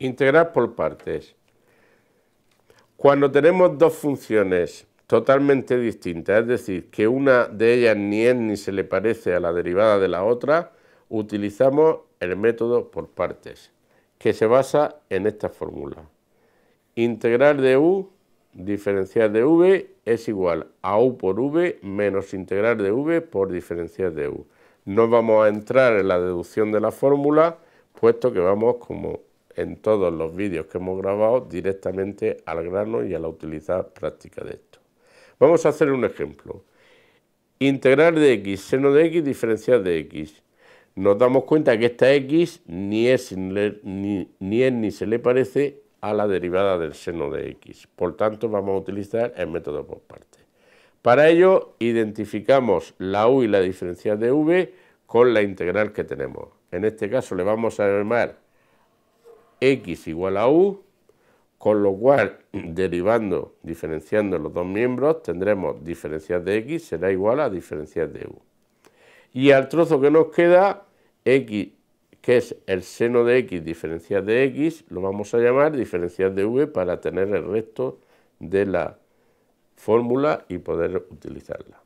Integrar por partes. Cuando tenemos dos funciones totalmente distintas, es decir, que una de ellas ni es ni se le parece a la derivada de la otra, utilizamos el método por partes, que se basa en esta fórmula. Integral de u, diferencial de v, es igual a u por v menos integral de v por diferencial de u. No vamos a entrar en la deducción de la fórmula, puesto que vamos, como en todos los vídeos que hemos grabado, directamente al grano y a la utilidad práctica de esto. Vamos a hacer un ejemplo. Integral de x, seno de x, diferencial de x. Nos damos cuenta que esta x ni es ni se le parece a la derivada del seno de x. Por tanto, vamos a utilizar el método por partes. Para ello, identificamos la u y la diferencial de v con la integral que tenemos. En este caso le vamos a llamar x igual a u, con lo cual, diferenciando los dos miembros, tendremos diferencial de x será igual a diferencial de u. Y al trozo que nos queda, x, que es el seno de x diferencial de x, lo vamos a llamar diferencial de v para tener el resto de la fórmula y poder utilizarla.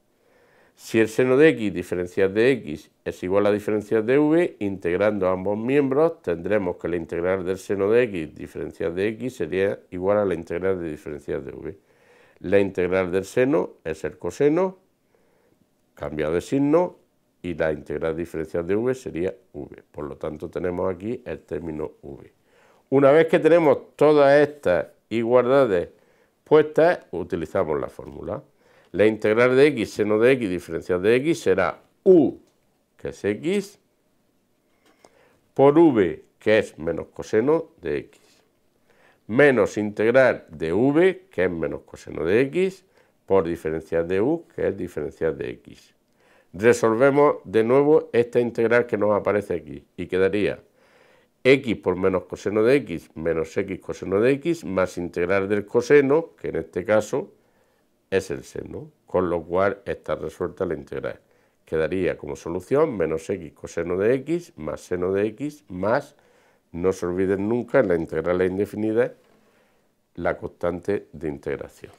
Si el seno de x diferencial de x es igual a diferencial de v, integrando ambos miembros, tendremos que la integral del seno de x diferencial de x sería igual a la integral de diferencial de v. La integral del seno es el coseno, cambiado de signo, y la integral diferencial de v sería v. Por lo tanto, tenemos aquí el término v. Una vez que tenemos todas estas igualdades puestas, utilizamos la fórmula. La integral de x, seno de x, diferencial de x, será u, que es x, por v, que es menos coseno de x, menos integral de v, que es menos coseno de x, por diferencial de u, que es diferencial de x. Resolvemos de nuevo esta integral que nos aparece aquí y quedaría x por menos coseno de x menos x coseno de x más integral del coseno, que en este caso es el seno, con lo cual está resuelta la integral. Quedaría como solución menos x coseno de x más seno de x más, no se olviden nunca, en la integral indefinida, la constante de integración.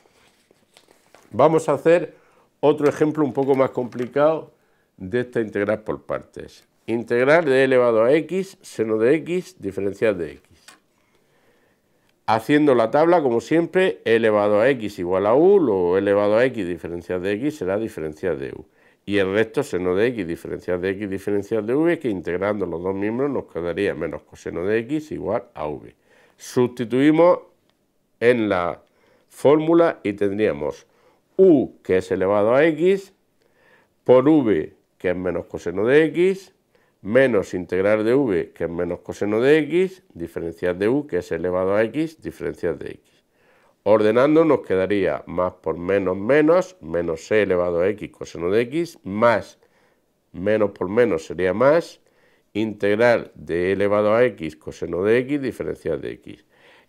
Vamos a hacer otro ejemplo un poco más complicado de esta integral por partes. Integral de e elevado a x, seno de x, diferencial de x. Haciendo la tabla, como siempre, e elevado a x igual a u, luego e elevado a x diferencial de x será diferencial de u. Y el resto, seno de x diferencial de x diferencial de v, que integrando los dos miembros nos quedaría menos coseno de x igual a v. Sustituimos en la fórmula y tendríamos u, que es elevado a x, por v, que es menos coseno de x, menos integral de v, que es menos coseno de x, diferencial de u, que es elevado a x, diferencial de x. Ordenando nos quedaría más por menos, menos e elevado a x coseno de x, más menos por menos sería más, integral de e elevado a x coseno de x, diferencial de x.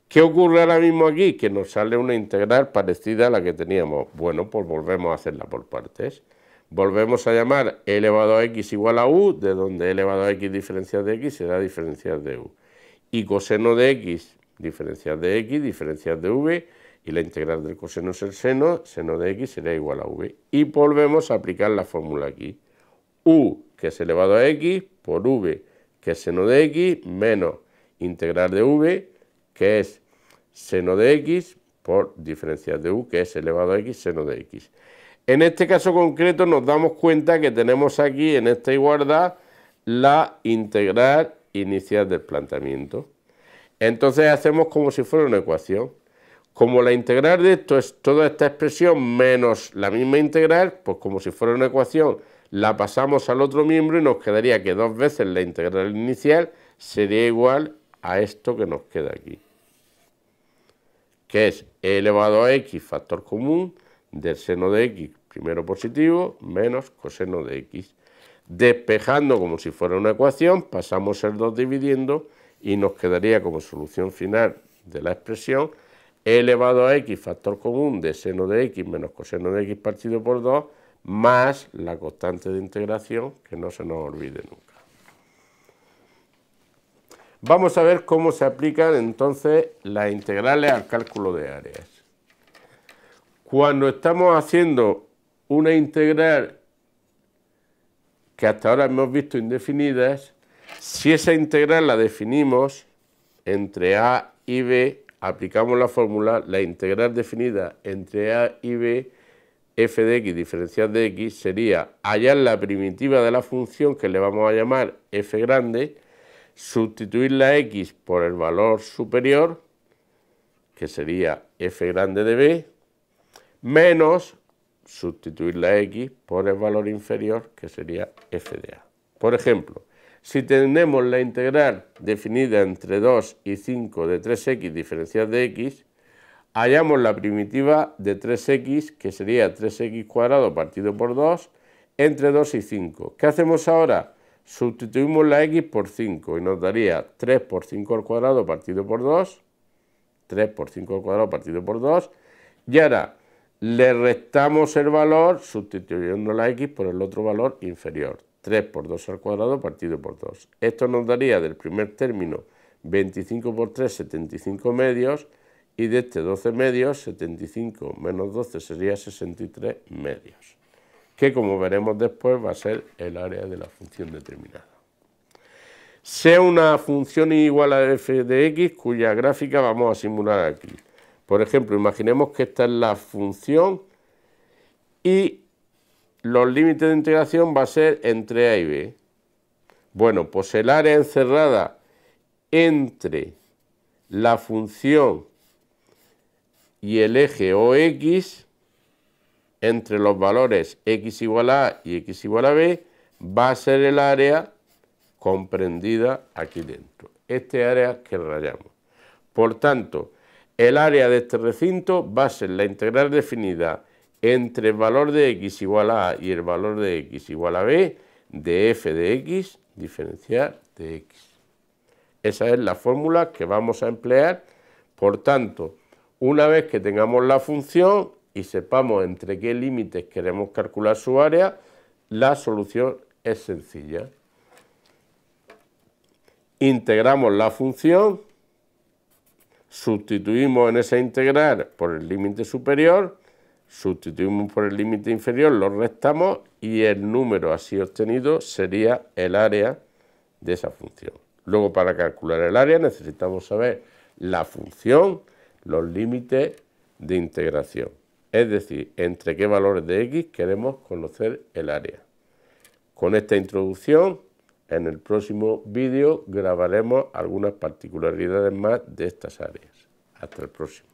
¿Qué ocurre ahora mismo aquí? Que nos sale una integral parecida a la que teníamos. Bueno, pues volvemos a hacerla por partes. Volvemos a llamar e elevado a x igual a u, de donde e elevado a x diferencial de x será diferencial de u. Y coseno de x, diferencial de x, diferencial de v, y la integral del coseno es el seno, seno de x será igual a v. Y volvemos a aplicar la fórmula aquí. U, que es elevado a x, por v, que es seno de x, menos integral de v, que es seno de x, por diferencial de u, que es elevado a x, seno de x. En este caso concreto nos damos cuenta que tenemos aquí en esta igualdad la integral inicial del planteamiento. Entonces hacemos como si fuera una ecuación. Como la integral de esto es toda esta expresión menos la misma integral, pues como si fuera una ecuación, la pasamos al otro miembro y nos quedaría que dos veces la integral inicial sería igual a esto que nos queda aquí, que es e elevado a x factor común del seno de x primero positivo menos coseno de x. Despejando como si fuera una ecuación, pasamos el 2 dividiendo y nos quedaría como solución final de la expresión e elevado a x factor común de seno de x menos coseno de x partido por 2 más la constante de integración, que no se nos olvide nunca. Vamos a ver cómo se aplican entonces las integrales al cálculo de áreas. Cuando estamos haciendo una integral que hasta ahora hemos visto indefinidas, si esa integral la definimos entre a y b, aplicamos la fórmula, la integral definida entre a y b, f de x diferencial de x, sería hallar la primitiva de la función que le vamos a llamar f grande, sustituir la x por el valor superior, que sería f grande de b, menos sustituir la x por el valor inferior, que sería f de a. Por ejemplo, si tenemos la integral definida entre 2 y 5 de 3x diferencial de x, hallamos la primitiva de 3x, que sería 3x cuadrado partido por 2, entre 2 y 5. ¿Qué hacemos ahora? Sustituimos la x por 5 y nos daría 3 por 5 al cuadrado partido por 2, 3 por 5 al cuadrado partido por 2, y ahora le restamos el valor sustituyendo la x por el otro valor inferior, 3 por 2 al cuadrado partido por 2. Esto nos daría del primer término 25 por 3, 75 medios, y de este 12 medios, 75 menos 12 sería 63 medios, que como veremos después va a ser el área de la función determinada. Sea una función igual a f de x, cuya gráfica vamos a simular aquí. Por ejemplo, imaginemos que esta es la función y los límites de integración va a ser entre a y b. Bueno, pues el área encerrada entre la función y el eje OX, entre los valores x igual a a y x igual a b, va a ser el área comprendida aquí dentro, este área que rayamos. Por tanto, el área de este recinto va a ser la integral definida entre el valor de x igual a a y el valor de x igual a b de f de x diferencial de x. Esa es la fórmula que vamos a emplear. Por tanto, una vez que tengamos la función y sepamos entre qué límites queremos calcular su área, la solución es sencilla. Integramos la función, sustituimos en esa integral por el límite superior, sustituimos por el límite inferior, lo restamos y el número así obtenido sería el área de esa función. Luego, para calcular el área necesitamos saber la función, los límites de integración, es decir, entre qué valores de x queremos conocer el área. Con esta introducción, en el próximo vídeo grabaremos algunas particularidades más de estas áreas. Hasta el próximo.